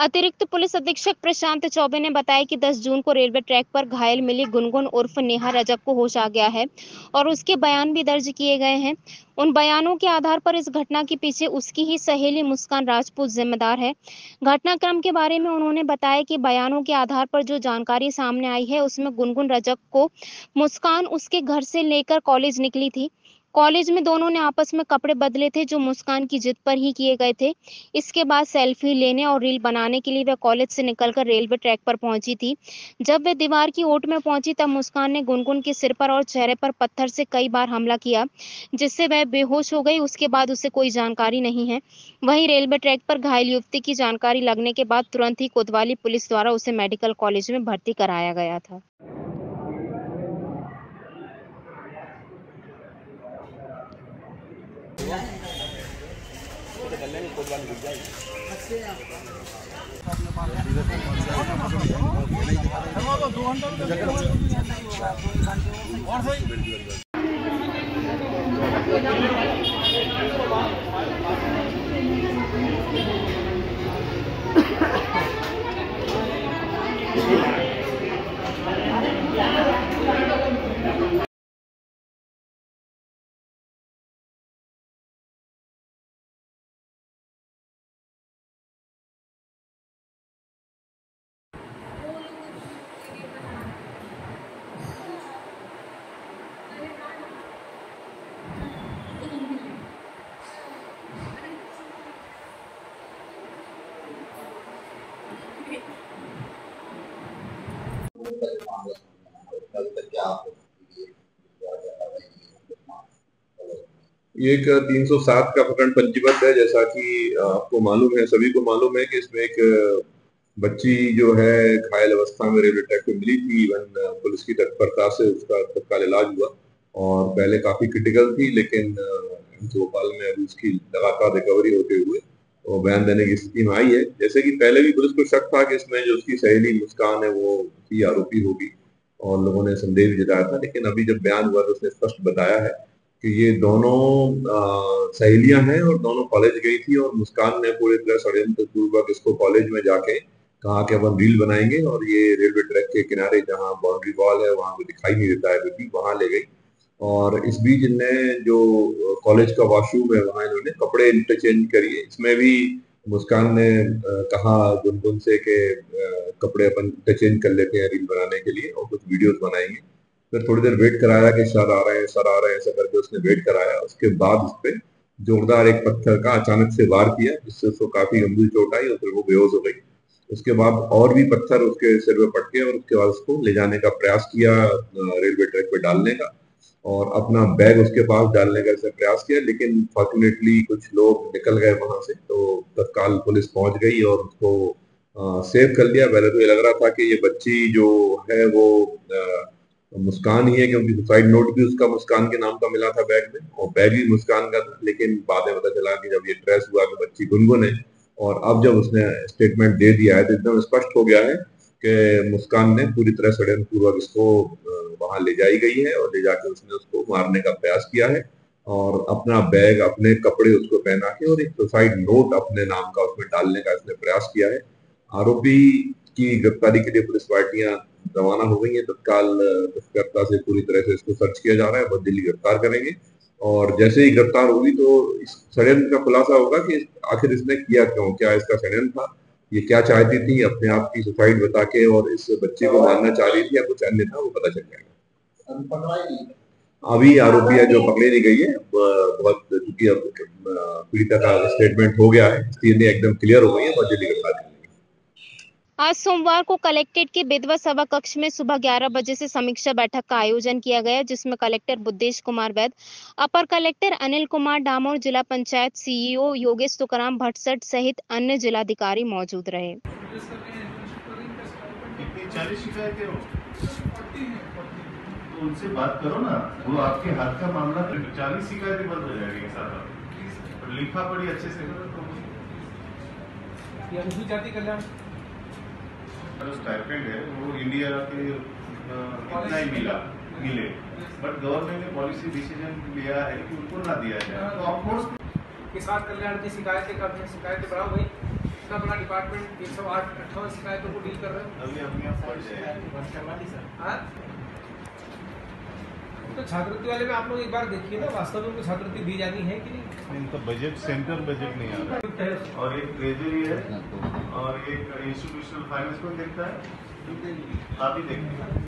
अतिरिक्त पुलिस अधीक्षक प्रशांत चौबे ने बताया कि 10 जून को रेलवे ट्रैक पर घायल मिली गुनगुन उर्फ नेहा रजक को होश आ गया है और उसके बयान भी दर्ज किए गए हैं। उन बयानों के आधार पर इस घटना के पीछे उसकी ही सहेली मुस्कान राजपूत जिम्मेदार है। घटनाक्रम के बारे में उन्होंने बताया कि बयानों के आधार पर जो जानकारी सामने आई है उसमें गुनगुन रजक को मुस्कान उसके घर से लेकर कॉलेज निकली थी। कॉलेज में दोनों ने आपस में कपड़े बदले थे जो मुस्कान की जिद पर ही किए गए थे। इसके बाद सेल्फी लेने और रील बनाने के लिए वह कॉलेज से निकलकर रेलवे ट्रैक पर पहुंची थी। जब वह दीवार की ओट में पहुंची तब मुस्कान ने गुनगुन के सिर पर और चेहरे पर पत्थर से कई बार हमला किया, जिससे वह बेहोश हो गई। उसके बाद उसे कोई जानकारी नहीं है। वहीं रेलवे ट्रैक पर घायल युवती की जानकारी लगने के बाद तुरंत ही कोतवाली पुलिस द्वारा उसे मेडिकल कॉलेज में भर्ती कराया गया था। ये एक 307 का प्रकरण पंजीबद्ध है। जैसा कि आपको मालूम है, सभी को मालूम है कि इसमें एक बच्ची जो है घायल अवस्था में रेलवे ट्रैक पे मिली थी। इवन पुलिस की तत्परता से उसका तत्काल इलाज हुआ और पहले काफी क्रिटिकल थी, लेकिन भोपाल में अभी उसकी लगातार रिकवरी होते हुए वो बयान देने की स्थिति में आई है। जैसे कि पहले भी पुलिस को शक था कि इसमें जो उसकी सहेली मुस्कान है वो ही आरोपी होगी और लोगों ने संदेह भी जताया था, लेकिन अभी जब बयान हुआ तो उसने स्पष्ट बताया है कि ये दोनों सहेलियां हैं और दोनों कॉलेज गई थी और मुस्कान ने पूरी तरह षड्यंत्र पूर्वक इसको कॉलेज में जाके कहा कि अपन रील बनाएंगे और ये रेलवे ट्रैक के किनारे जहाँ बाउंड्री वॉल है वहां पे दिखाई नहीं देता है अभी, वहां ले गई। और इस बीच इनने जो कॉलेज का वॉशरूम है वहां इन्होंने कपड़े इंटरचेंज करिए। इसमें भी मुस्कान ने कहा गुनगुन से कि कपड़े अपन इंटरचेंज कर लेते हैं रील बनाने के लिए और कुछ वीडियोस बनाएंगे। फिर थोड़ी देर वेट कराया कि सर आ रहे हैं, सर आ रहे हैं, ऐसा करके उसने वेट कराया। उसके बाद उस पर जोरदार एक पत्थर का अचानक से वार किया, जिससे उसको काफी गंभीर चोट आई और फिर वो बेहोश हो गई। उसके बाद और भी पत्थर उसके सिर में पटके और उसके बाद उसको ले जाने का प्रयास किया रेलवे ट्रैक पे डालने का और अपना बैग उसके पास डालने का प्रयास किया, लेकिन फॉर्चुनेटली कुछ लोग निकल गए वहां से, तो तत्काल पुलिस पहुंच गई और उसको सेव कर लिया। पहले तो ये लग रहा था कि ये बच्ची जो है वो मुस्कान ही है, क्योंकि सुसाइड नोट भी उसका मुस्कान के नाम का मिला था बैग में और बैग भी मुस्कान का था। लेकिन बाद में पता चला कि जब ये ट्रेस हुआ कि बच्ची गुनगुन है और अब जब उसने स्टेटमेंट दे दिया है तो एकदम स्पष्ट हो गया है कि मुस्कान ने पूरी तरह षड्यंत्र पूर्वक इसको वहां ले जाई गई है और ले जाकर उसने उसको मारने का प्रयास किया है और अपना बैग, अपने कपड़े उसको पहना के और एक सुसाइड नोट अपने नाम का उसमें डालने का इसने प्रयास किया है। आरोपी की गिरफ्तारी के लिए पुलिस पार्टियां रवाना हो गई है। तत्काल तत्परता से पूरी तरह से इसको सर्च किया जा रहा है, बहुत जल्दी गिरफ्तार करेंगे और जैसे ही गिरफ्तार होगी तो इस षड्यंत्र का खुलासा होगा कि आखिर इसने किया क्यों, क्या इसका षड्यंत्र था, ये क्या चाहती थी, अपने आप की सुसाइड बता के और इस बच्चे को मारना चाह रही थी या कुछ अन्य था, वो पता चल जाएगा। अभी आरोपी जो पकड़े नहीं गई है, बहुत चूंकि अब पीड़िता का स्टेटमेंट हो गया है, चीजें एकदम क्लियर हो गई है, बहुत जल्दी गिरफ्तार करेंगे। आज सोमवार को कलेक्ट्रेट के विधवा सभा कक्ष में सुबह 11 बजे से समीक्षा बैठक का आयोजन किया गया, जिसमें कलेक्टर बुद्धेश कुमार वैद, अपर कलेक्टर अनिल कुमार डामोर, जिला पंचायत सीईओ योगेश तुकाराम भट्टसट सहित अन्य जिलाधिकारी मौजूद रहे। 40 शिकायतें हो तो उनसे बात करो ना, वो आपके हाथ का मामला। 40 शिकायतें बंद हो जाएगी साथ, लिखा पड़ी अच्छे से करो तो जाति कल्याण स्टाइपेंड है वो इंडिया के इतना ही मिले, बट गवर्नमेंट ने पॉलिसी डिसीजन लिया है कि उनको ना दिया जाए। तो ऑफकोर्स किसान कल्याण की शिकायतें बढ़ा हुई। इतना बड़ा डिपार्टमेंट 108-58 शिकायतों को डील कर रहे हो। अभी अपने आप पड़ जाएगा। हाँ? तो छात्रवृत्ति वाले में आप लोग एक बार देखिए ना, वास्तव में उनको छात्रवृत्ति दी जानी है कि नहीं। इनका बजट सेंट्रल बजट नहीं आ रहा है, और एक ट्रेजरी है और एक इंस्टीट्यूशनल फाइनेंस को देखता है, आप ही देखते हैं।